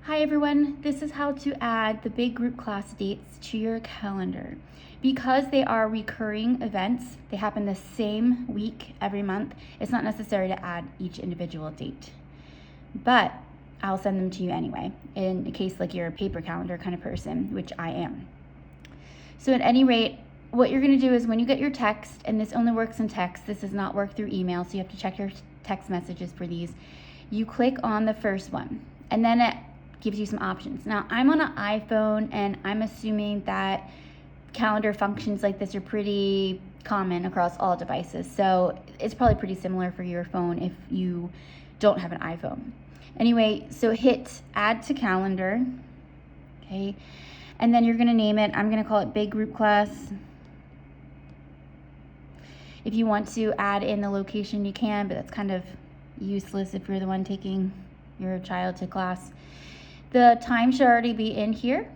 Hi everyone, this is how to add the big group class dates to your calendar. Because they are recurring events, they happen the same week every month, it's not necessary to add each individual date. But I'll send them to you anyway, in case like you're a paper calendar kind of person, which I am. So at any rate, what you're gonna do is when you get your text, and this only works in text, this does not work through email, so you have to check your text messages for these. You click on the first one, and then it gives you some options. Now, I'm on an iPhone, and I'm assuming that calendar functions like this are pretty common across all devices. So it's probably pretty similar for your phone if you don't have an iPhone. Anyway, so hit add to calendar, okay? And then you're gonna name it, I'm gonna call it big group class. If you want to add in the location, you can, but that's kind of useless if you're the one taking your child to class. The time should already be in here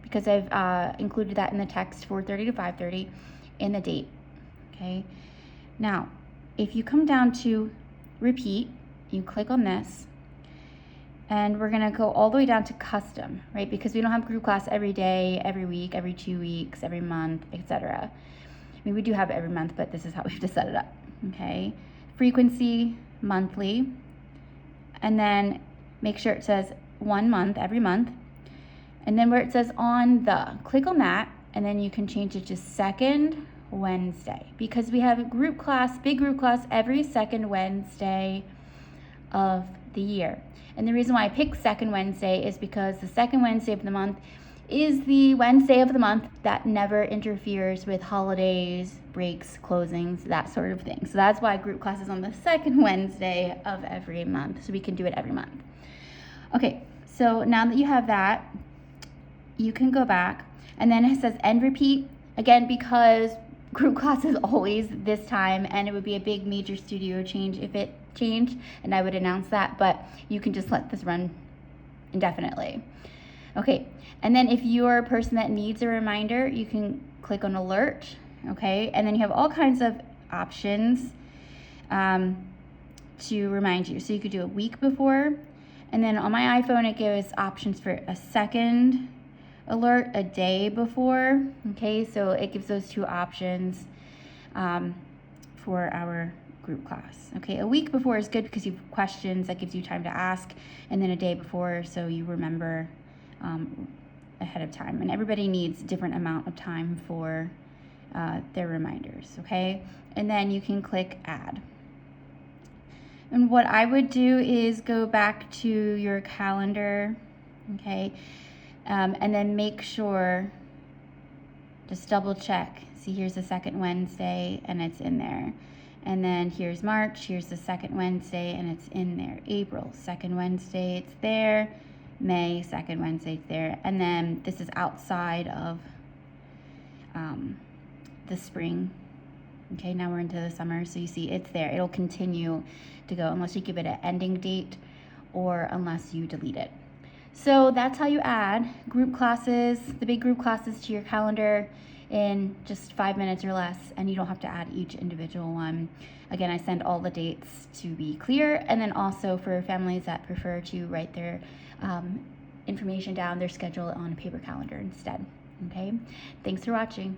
because I've included that in the text, 4:30 to 5:30, in the date, okay? Now, if you come down to repeat, you click on this, and we're gonna go all the way down to custom, right? Because we don't have group class every day, every week, every 2 weeks, every month, etc. I mean, we do have it every month, but this is how we have to set it up, okay? Frequency, monthly, and then make sure it says 1 month, every month. And then where it says on the, click on that, and then you can change it to second Wednesday, because we have a group class, big group class, every second Wednesday of the year. And the reason why I picked second Wednesday is because the second Wednesday of the month is the Wednesday of the month that never interferes with holidays, breaks, closings, that sort of thing. So that's why group class is on the second Wednesday of every month, so we can do it every month. Okay, so now that you have that, you can go back, and then it says end repeat, again, because group class is always this time, and it would be a big major studio change if it changed, and I would announce that, but you can just let this run indefinitely. Okay, and then if you're a person that needs a reminder, you can click on alert, okay, and then you have all kinds of options to remind you. So you could do a week before, and then on my iPhone, it gives options for a second alert, a day before, okay? So it gives those two options for our group class, okay? A week before is good because you have questions, that gives you time to ask, and then a day before, so you remember ahead of time. And everybody needs a different amount of time for their reminders, okay? And then you can click add. And what I would do is go back to your calendar, okay? And then make sure, just double check. See, here's the second Wednesday, and it's in there. And then here's March, here's the second Wednesday, and it's in there. April, second Wednesday, it's there. May, second Wednesday, it's there. And then this is outside of the spring. Okay, now we're into the summer, so you see it's there. It'll continue to go unless you give it an ending date or unless you delete it. So that's how you add group classes, the big group classes, to your calendar in just 5 minutes or less, and you don't have to add each individual one. Again, I send all the dates to be clear, and then also for families that prefer to write their information down, their schedule on a paper calendar instead. Okay, thanks for watching.